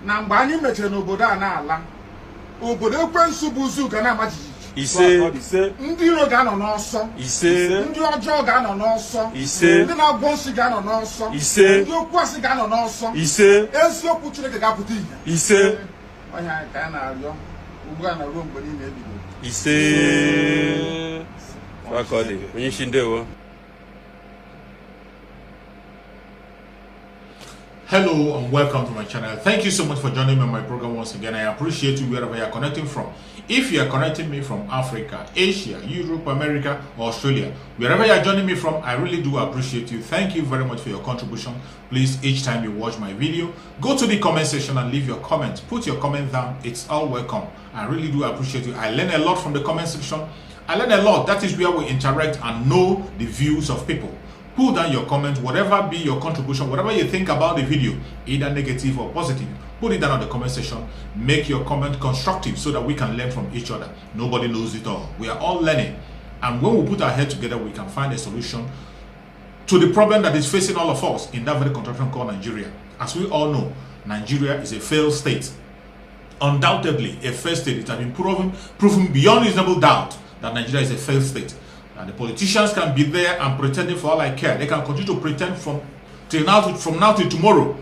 na mgbe anyị mechara n'obodo a na-ala obodo ekwensu bụ uzu ga na-amajiji ise ndị iro ga-anọ n'ọsọ ise ndị ọjọọ ga-anọ n'ọsọ ise ndị na-agwọ nsị ga-anọ n'ọsọ ise ndị okwu asị ga-anọ n'ọsọ ise eziokwu Chineke ga-apụta ihe ise onye anyị ka anyị na-arịọ ugbu a na ruo mgbe niile ebido ise wakọdị onye isi ndewo. Hello and welcome to my channel. Thank you so much for joining me on my program once again. I appreciate you wherever you are connecting from. If you are connecting me from Africa, Asia, Europe, America, or Australia, wherever you are joining me from, I really do appreciate you. Thank you very much for your contribution. Please, each time you watch my video, go to the comment section and leave your comment. Put your comment down. It's all welcome. I really do appreciate you. I learn a lot from the comment section. I learn a lot. That is where we interact and know the views of people. Put down your comment, whatever be your contribution, whatever you think about the video, either negative or positive, put it down in the comment section. Make your comment constructive so that we can learn from each other. Nobody knows it all. We are all learning. And when we put our head together, we can find a solution to the problem that is facing all of us in that very contraption called Nigeria. As we all know, Nigeria is a failed state. Undoubtedly, a failed state. It has been proven beyond reasonable doubt that Nigeria is a failed state. And the politicians can be there and pretending for all I care. They can continue to pretend from now till tomorrow.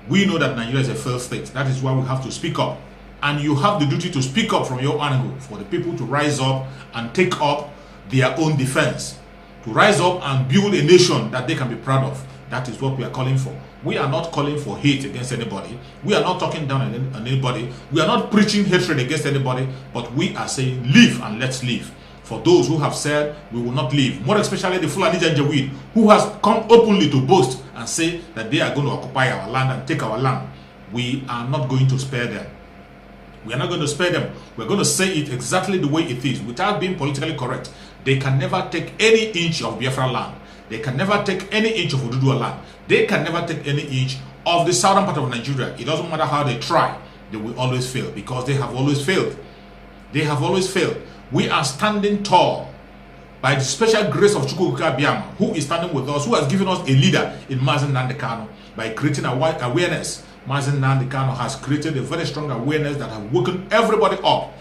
We know that Nigeria is a failed state. That is why we have to speak up. And you have the duty to speak up from your angle for the people to rise up and take up their own defense. To rise up and build a nation that they can be proud of. That is what we are calling for. We are not calling for hate against anybody. We are not talking down on anybody. We are not preaching hatred against anybody. But we are saying live and let's live. For those who have said we will not leave, more especially the Fulani Janjaweed, who has come openly to boast and say that they are going to occupy our land and take our land, we are not going to spare them. We are not going to spare them. We're going to say it exactly the way it is, without being politically correct. They can never take any inch of Biafra land. They can never take any inch of Ududua land. They can never take any inch of the southern part of Nigeria. It doesn't matter how they try, they will always fail, because they have always failed. They have always failed. We are standing tall by the special grace of Chukwuka Biama, who is standing with us, who has given us a leader in Mazen Nnamdi Kanu. By creating awareness, Mazen Nnamdi Kanu has created a very strong awareness that has woken everybody up.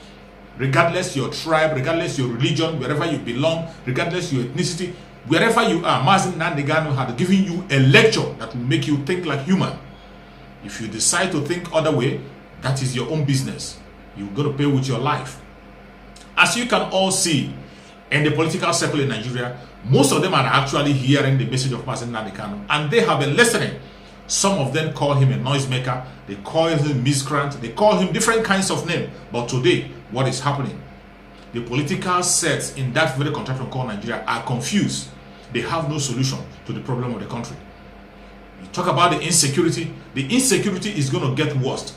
Regardless your tribe, regardless your religion, wherever you belong, regardless your ethnicity, wherever you are, Mazen Nnamdi Kanu has given you a lecture that will make you think like human. If you decide to think other way, that is your own business. You're going to pay with your life. As you can all see in the political circle in Nigeria, most of them are actually hearing the message of Mazen Nnamdi Kanu, and they have been listening. Some of them call him a noisemaker, they call him miscreant, they call him different kinds of names. But today, what is happening? The political sets in that very contraption called Nigeria are confused. They have no solution to the problem of the country. You talk about the insecurity is going to get worse.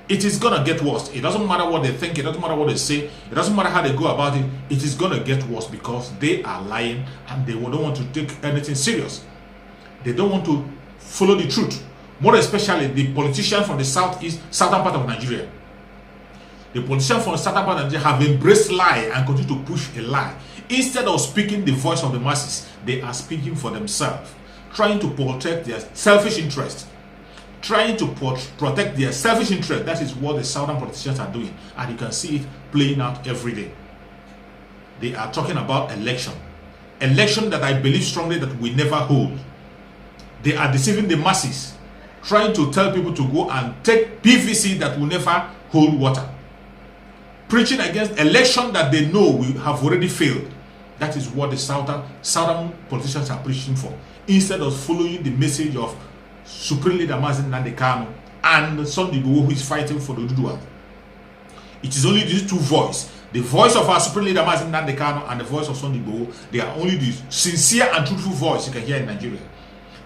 It is going to get worse. It doesn't matter what they think. It doesn't matter what they say. It doesn't matter how they go about it. It is going to get worse because they are lying and they don't want to take anything serious. They don't want to follow the truth. More especially the politicians from the southern part of Nigeria. The politicians from the southern part of Nigeria have embraced lie and continue to push a lie. Instead of speaking the voice of the masses, they are speaking for themselves, trying to protect their selfish interests. Trying to protect their selfish interest. That is what the southern politicians are doing, and you can see it playing out every day. They are talking about election that I believe strongly that we never hold. They are deceiving the masses, trying to tell people to go and take PVC that will never hold water, preaching against election that they know will have already failed. That is what the southern politicians are preaching for, instead of following the message of Supreme Leader Mazen Nnamdi Kanu and Sunday Igboho, who is fighting for the Ududua. It is only these two voices, the voice of our Supreme Leader Mazen Nnamdi Kanu and the voice of Sunday Igboho. They are only the sincere and truthful voice you can hear in Nigeria.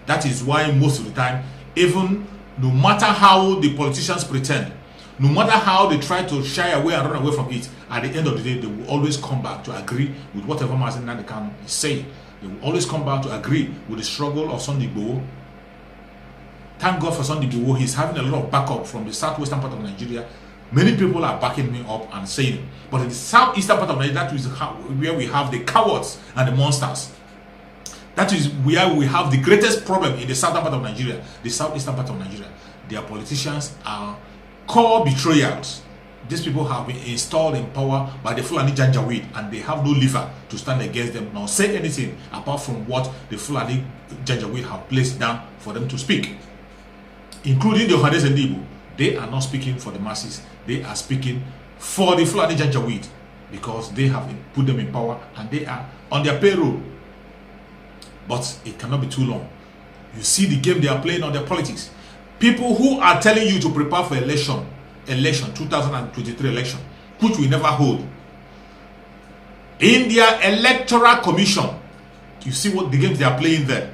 That is why most of the time, even no matter how the politicians pretend, no matter how they try to shy away and run away from it, at the end of the day, they will always come back to agree with whatever Mazen Nnamdi Kanu is saying. They will always come back to agree with the struggle of Sunday Igboho. Thank God for Sunday Igboho. He's having a lot of backup from the southwestern part of Nigeria. Many people are backing me up and saying it. But in the southeastern part of Nigeria, that is where we have the cowards and the monsters. That is where we have the greatest problem in the southern part of Nigeria, the southeastern part of Nigeria. Their politicians are core betrayals. These people have been installed in power by the Fulani Janjaweed, and they have no lever to stand against them nor say anything apart from what the Fulani Janjaweed have placed down for them to speak. Including the Ohades and Igbo, they are not speaking for the masses. They are speaking for the Fulani Janjaweed because they have put them in power and they are on their payroll. But it cannot be too long. You see the game they are playing on their politics. People who are telling you to prepare for election 2023 election, which we never hold. In their electoral commission, you see what the games they are playing there.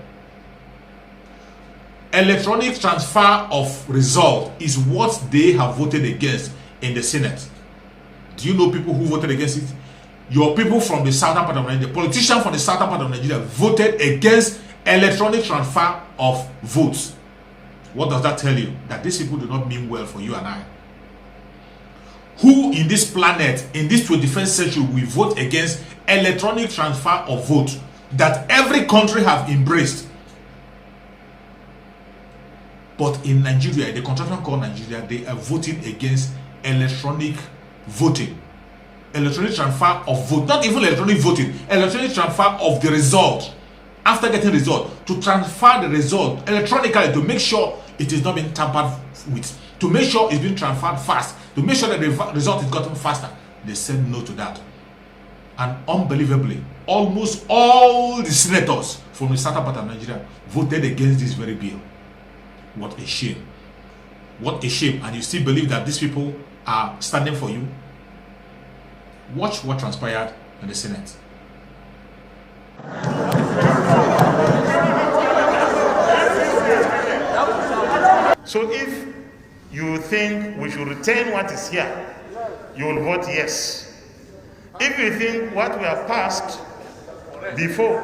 Electronic transfer of result is what they have voted against in the Senate. Do you know people who voted against it? Your people from the southern part of Nigeria, the politicians from the southern part of Nigeria voted against electronic transfer of votes. What does that tell you? That these people do not mean well for you and I. Who in this planet, in this 21st century, will vote against electronic transfer of votes that every country have embraced? But in Nigeria, the contraction called Nigeria, they are voting against electronic voting. Electronic transfer of vote, not even electronic voting, electronic transfer of the result. After getting result, to transfer the result electronically to make sure it is not being tampered with, to make sure it's being transferred fast, to make sure that the result is gotten faster. They said no to that. And unbelievably, almost all the senators from the southern part of Nigeria voted against this very bill. What a shame. What a shame. And you still believe that these people are standing for you? Watch what transpired in the Senate. So if you think we should retain what is here, you will vote yes. If you think what we have passed before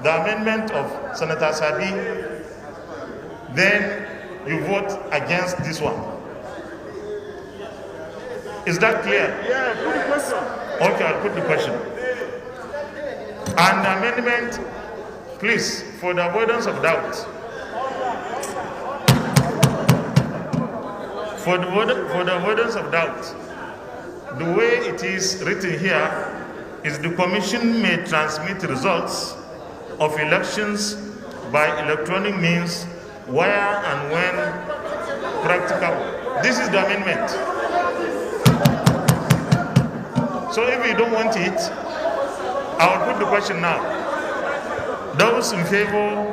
the amendment of Senator Sabi, then you vote against this one. Is that clear? Yeah, good question. Okay, I'll put the question. And the amendment, please, for the avoidance of doubt, for the avoidance of doubt, the way it is written here is the commission may transmit results of elections by electronic means where and when practicable. This is the amendment. So if you don't want it, I will put the question now. Those in favor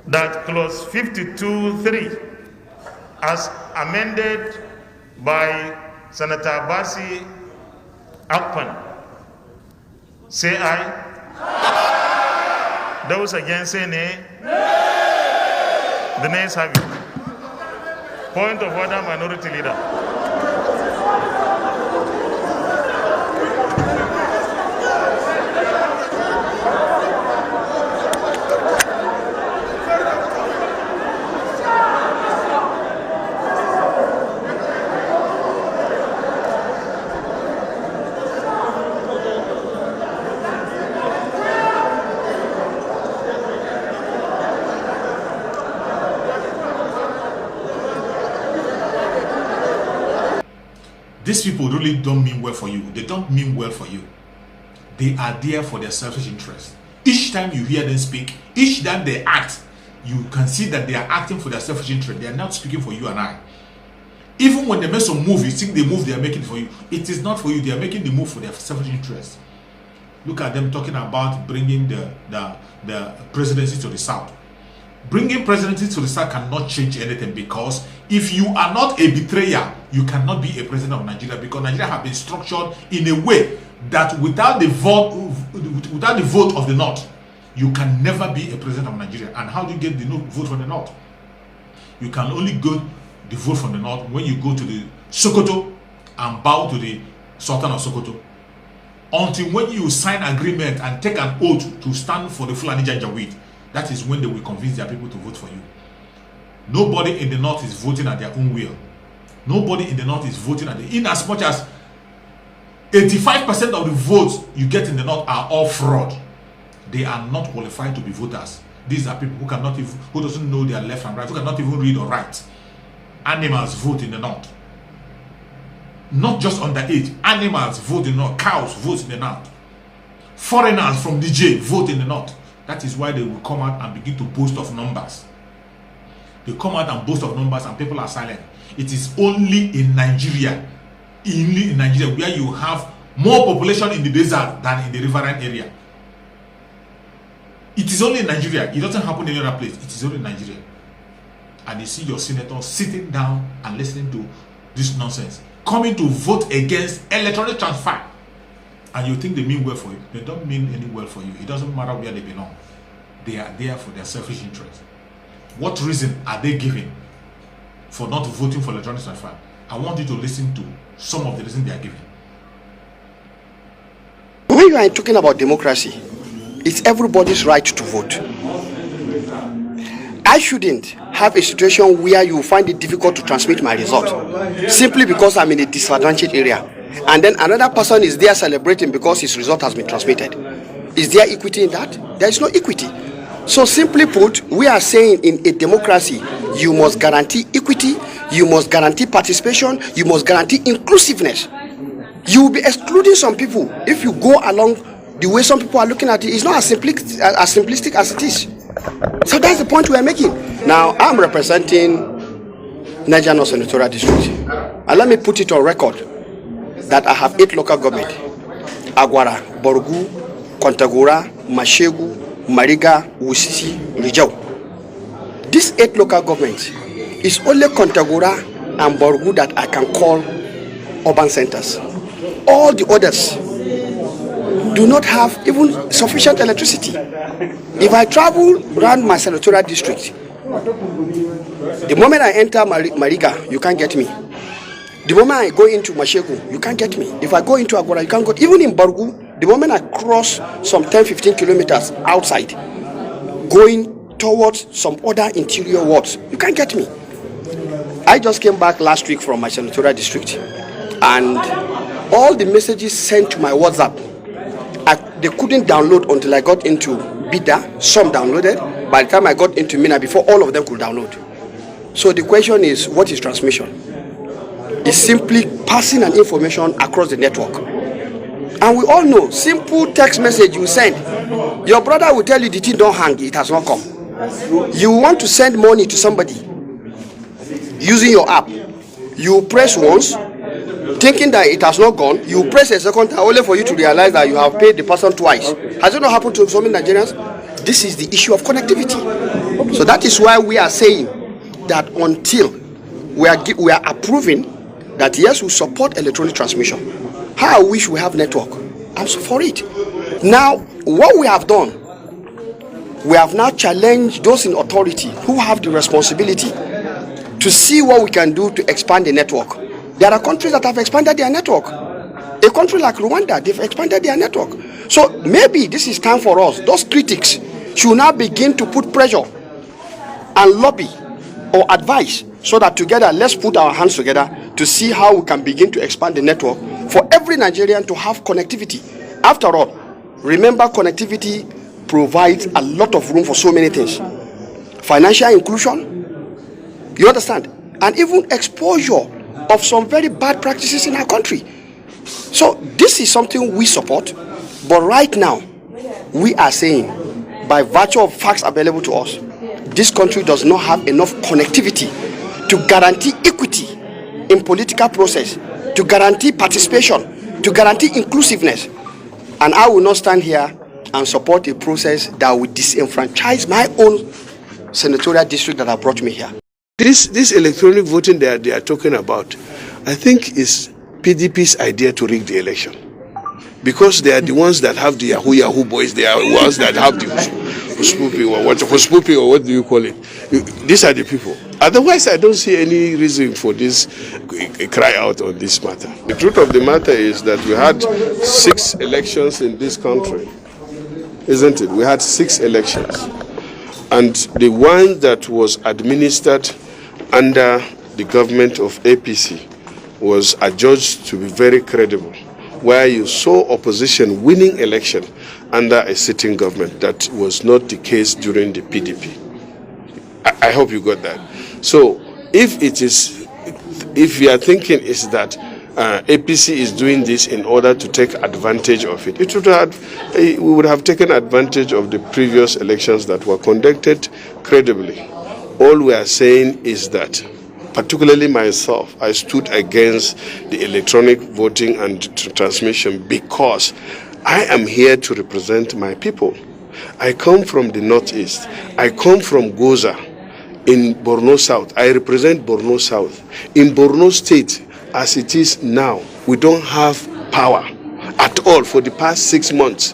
that clause 52(3 as amended by Senator Basi Akpan, say aye. Those against say nay. The nays have it. Point of order, minority leader. These people really don't mean well for you. They don't mean well for you. They are there for their selfish interest. Each time you hear them speak, each time they act, you can see that they are acting for their selfish interest. They are not speaking for you and I. Even when they make some move, you think the move they are making for you. It is not for you. They are making the move for their selfish interest. Look at them talking about bringing the presidency to the south. Bringing presidency to the south cannot change anything, because if you are not a betrayer, you cannot be a president of Nigeria, because Nigeria has been structured in a way that without the vote of the North, you can never be a president of Nigeria. And how do you get the vote from the North? You can only go the vote from the North when you go to the Sokoto and bow to the Sultan of Sokoto. Until when you sign agreement and take an oath to stand for the Fulani Janjaweed, that is when they will convince their people to vote for you. Nobody in the North is voting at their own will. Nobody in the North is voting at in as much as 85% of the votes you get in the North are all fraud. They are not qualified to be voters. These are people who cannot even, who doesn't know their left and right, who cannot even read or write. animals vote in the north. Not just underage, animals vote in the north, cows vote in the north. Foreigners from Niger vote in the north. That is why they will come out and begin to boast of numbers. They come out and boast of numbers and people are silent. It is only in Nigeria, where you have more population in the desert than in the riverine area. It is only in Nigeria. It doesn't happen in any other place. It is only in Nigeria. And you see your senator sitting down and listening to this nonsense, coming to vote against electronic transfer. And you think they mean well for you. They don't mean any well for you. It doesn't matter where they belong. They are there for their selfish interest. What reason are they giving for not voting for electronic transfer? I want you to listen to some of the reasons they are giving. When you are talking about democracy, it's everybody's right to vote. I shouldn't have a situation where you find it difficult to transmit my result simply because I'm in a disadvantaged area, and then another person is there celebrating because his result has been transmitted. Is there equity in that? There is no equity. So simply put, we are saying in a democracy, you must guarantee equity, you must guarantee participation, you must guarantee inclusiveness. You will be excluding some people if you go along the way some people are looking at it. It's not as simplistic as it is. So that's the point we are making. Now, I'm representing Nigerian Senatorial District. And let me put it on record that I have 8 local government. Agwara, Borgu, Kontagora, Mashegu, Mariga, Wusisi, Rijau. These 8 local governments is only Kontagora and Borgu that I can call urban centers. All the others do not have even sufficient electricity. If I travel around my senatorial district, the moment I enter Mariga, you can't get me. The moment I go into Mashegu, you can't get me. If I go into Agora, you can't go. Even in Borgu, the moment I cross some 10-15 kilometers outside, going towards some other interior wards, you can't get me. I just came back last week from my senatorial district, and all the messages sent to my WhatsApp, they couldn't download until I got into Bida. Some downloaded. By the time I got into Mina, before all of them could download. So the question is, what is transmission? It's simply passing an information across the network. And we all know, simple text message you send, your brother will tell you the thing don't hang, it has not come. You want to send money to somebody using your app. You press once, thinking that it has not gone, you press a second time only for you to realize that you have paid the person twice. Has it not happened to so many Nigerians? This is the issue of connectivity. So that is why we are saying that until we are approving that yes, we support electronic transmission. How I wish we have network. I'm so for it. Now, what we have done, we have now challenged those in authority who have the responsibility to see what we can do to expand the network. There are countries that have expanded their network. A country like Rwanda, they've expanded their network. So maybe this is time for us. Those critics should now begin to put pressure and lobby or advise so that together, let's put our hands together to see how we can begin to expand the network for every Nigerian to have connectivity. After all, remember, connectivity provides a lot of room for so many things. Financial inclusion, you understand? And even exposure of some very bad practices in our country. So this is something we support, but right now we are saying, by virtue of facts available to us, this country does not have enough connectivity to guarantee equity in political process, to guarantee participation, to guarantee inclusiveness. And I will not stand here and support a process that will disenfranchise my own senatorial district that have brought me here. This electronic voting that they are talking about, I think is PDP's idea to rig the election. Because they are the ones that have the Yahoo boys, they are the ones that have the Huspupi, or what do you call it? These are the people. Otherwise, I don't see any reason for this cry out on this matter. The truth of the matter is that we had 6 elections in this country, isn't it? We had 6 elections. And the one that was administered under the government of APC was adjudged to be very credible, where you saw opposition winning election under a sitting government. That was not the case during the PDP. I hope you got that. So if you are thinking is that APC is doing this in order to take advantage of it, we would have taken advantage of the previous elections that were conducted credibly. All we are saying is that, particularly myself, I stood against the electronic voting and transmission because I am here to represent my people. I come from the Northeast. I come from Goza in Borno South. I represent Borno South. In Borno State, as it is now, we don't have power at all for the past 6 months.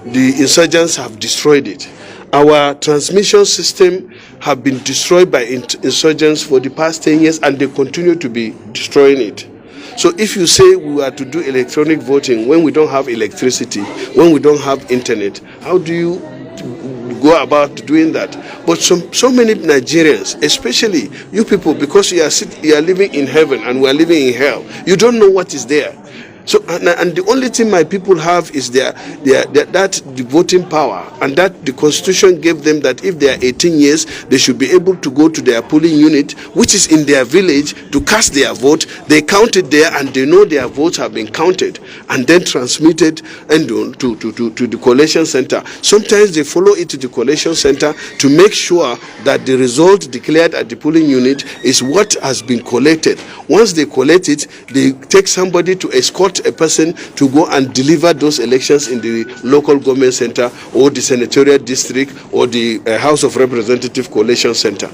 The insurgents have destroyed it. Our transmission system have been destroyed by insurgents for the past 10 years, and they continue to be destroying it. So if you say we are to do electronic voting when we don't have electricity, when we don't have internet, how do you go about doing that? But so many Nigerians, especially you people, because you are living in heaven and we are living in hell, you don't know what is there. So and the only thing my people have is the voting power, and that the constitution gave them that if they are 18 years, they should be able to go to their polling unit, which is in their village, to cast their vote. They count it there, and they know their votes have been counted and then transmitted and to the collation center. Sometimes they follow it to the collation center to make sure that the result declared at the polling unit is what has been collected. Once they collect it, they take somebody to escort a person to go and deliver those elections in the local government center or the senatorial district or the House of Representative Collation Center.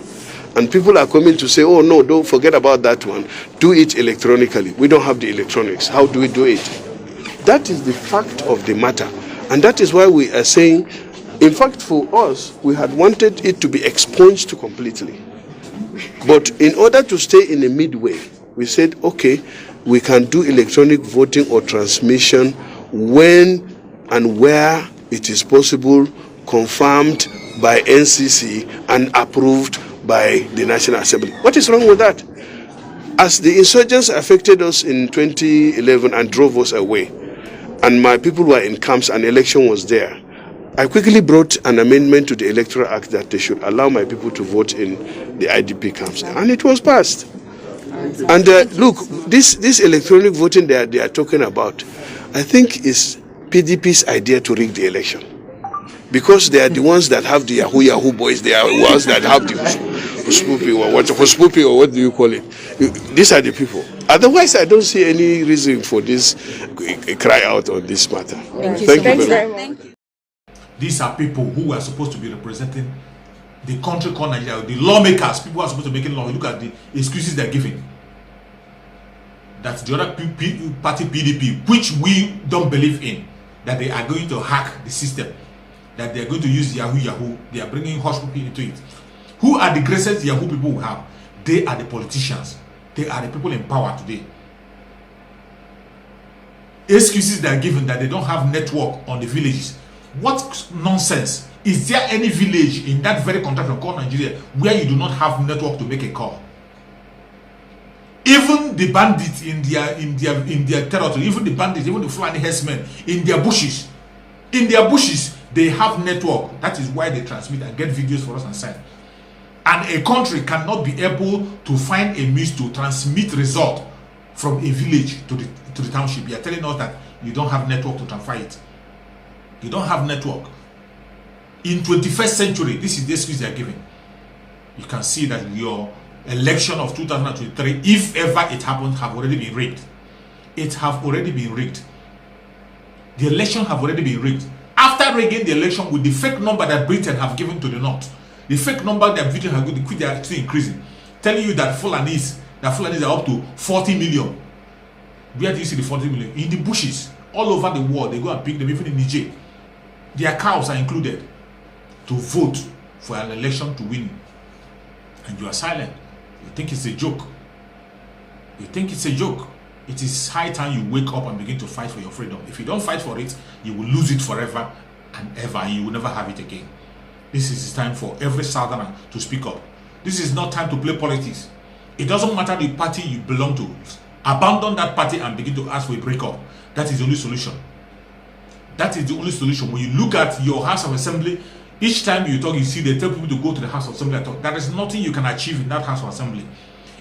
And people are coming to say, oh no, don't forget about that one. Do it electronically. We don't have the electronics. How do we do it? That is the fact of the matter. And that is why we are saying, in fact, for us, we had wanted it to be expunged completely. But in order to stay in the midway, we said, okay, we can do electronic voting or transmission when and where it is possible, confirmed by NCC and approved by the National Assembly. What is wrong with that? As the insurgents affected us in 2011 and drove us away, and my people were in camps and election was there, I quickly brought an amendment to the Electoral Act that they should allow my people to vote in the IDP camps, and it was passed. And look, this electronic voting they are talking about, I think is PDP's idea to rig the election. Because they are the ones that have the Yahoo boys, they are the ones that have the Hospupi, or what do you call it? These are the people. Otherwise, I don't see any reason for this cry out on this matter. Thank you very much. These are people who are supposed to be representing the country called Nigeria, the lawmakers, people who are supposed to make law. Look at the excuses they're giving. That's the other party, PDP, which we don't believe in, that they are going to hack the system, that they are going to use Yahoo. They are bringing hush people into it. Who are the greatest Yahoo people we have? They are the politicians. They are the people in power today. Excuses they are given that they don't have network on the villages. What nonsense. Is there any village in that very country called Nigeria where you do not have network to make a call? Even the bandits in their territory, even the bandits, even the Fulani herdsmen in their bushes, they have network. That is why they transmit and get videos for us and send. And a country cannot be able to find a means to transmit result from a village to the township. You are telling us that you don't have network to transfer it. You don't have network. In 21st century, this is the excuse they are giving. You can see that your election of 2023, if ever it happened, have already been rigged. It have already been rigged. The election have already been rigged. After rigging the election with the fake number that Britain have given to the North, the fake number that Britain have given, they are still increasing, telling you that Fulanis are up to 40 million. Where do you see the 40 million? In the bushes, all over the world. They go and pick them, even in Niger. Their cows are included to vote for an election to win. And you are silent. You think it's a joke. You think it's a joke. It is high time you wake up and begin to fight for your freedom. If you don't fight for it, you will lose it forever and ever, and you will never have it again. This is time for every Southerner to speak up. This is not time to play politics. It doesn't matter the party you belong to. Abandon that party and begin to ask for a breakup. That is the only solution. That is the only solution. When you look at your House of Assembly, each time you talk, you see they tell people to go to the House of Assembly and talk. There is nothing you can achieve in that House of Assembly.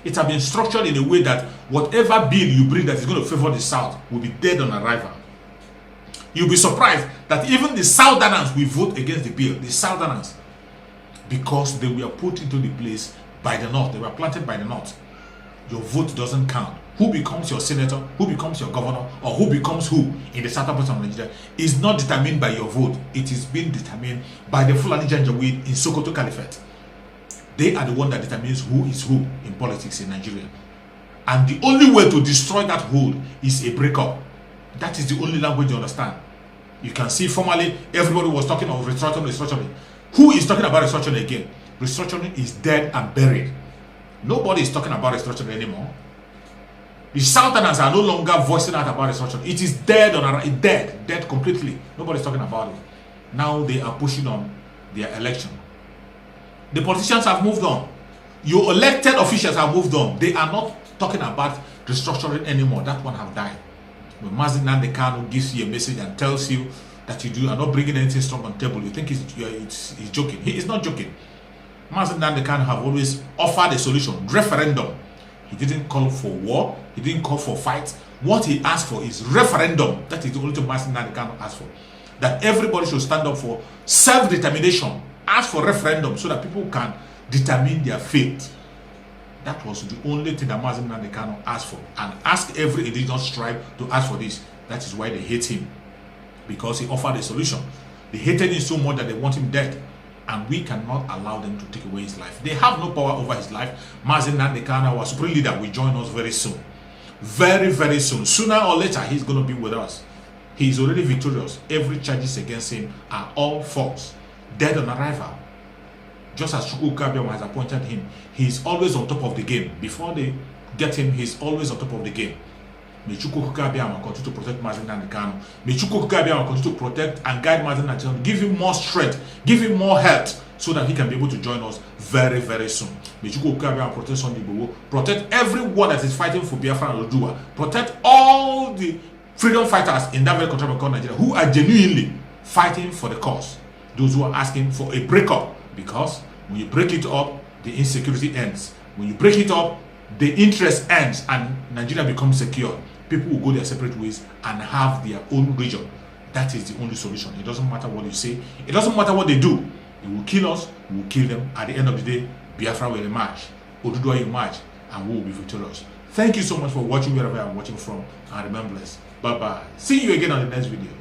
It has been structured in a way that whatever bill you bring that is going to favor the South will be dead on arrival. You'll be surprised that even the Southerners will vote against the bill. The Southerners, because they were put into the place by the North. They were planted by the North. Your vote doesn't count. Who becomes your senator, who becomes your governor, or who becomes who in the southern part of Nigeria is not determined by your vote. It is being determined by the Fulani Janjaweed in Sokoto Caliphate. They are the one that determines who is who in politics in Nigeria. And the only way to destroy that hold is a breakup. That is the only language you understand. You can see formally everybody was talking of restructuring. Who is talking about restructuring again? Restructuring is dead and buried. Nobody is talking about restructuring anymore. The Southerners are no longer voicing out about restructuring. It is dead dead completely. Nobody's talking about it. Now they are pushing on their election. The politicians have moved on. Your elected officials have moved on. They are not talking about restructuring anymore. That one have died. When Mazi Nnamdi Kanu gives you a message and tells you that you are not bringing anything strong on the table, you think he's joking. He is not joking. Mazi Nnamdi Kanu have always offered a solution, referendum. He didn't call for war. He didn't call for fights. What he asked for is referendum. That is the only thing Mazi Nnamdi Kanu asked for. That everybody should stand up for self-determination. Ask for referendum so that people can determine their fate. That was the only thing that Mazi Nnamdi Kanu asked for. And ask every indigenous tribe to ask for this. That is why they hate him. Because he offered a solution. They hated him so much that they want him dead. And we cannot allow them to take away his life. They have no power over his life. Mazi Nnamdi Kanu, our supreme leader, will join us very soon. Very, very soon. Sooner or later, he's going to be with us. He is already victorious. Every charges against him are all false. Dead on arrival. Just as Chukwu Kabiam has appointed him, he is always on top of the game. Before they get him, he is always on top of the game. May Chukwu Kabiam continue to protect Mazi Nnamdi Kanu. May Chukwu Kabiam continue to protect and guide Mazi Nnamdi Kanu. Give him more strength, give him more health, so that he can be able to join us very, very soon. May Chukwu Kabiam protect Sunday Igboho, protect everyone that is fighting for Biafra and Oduduwa, protect all the freedom fighters in that very country called Nigeria who are genuinely fighting for the cause. Those who are asking for a breakup, because when you break it up, the insecurity ends. When you break it up, the interest ends and Nigeria becomes secure. People will go their separate ways and have their own region. That is the only solution. It doesn't matter what you say. It doesn't matter what they do. They will kill us. We will kill them. At the end of the day, Biafra will emerge. Oduduwa will emerge. And we will be victorious. Thank you so much for watching wherever you are watching from. And remember this. Bye-bye. See you again on the next video.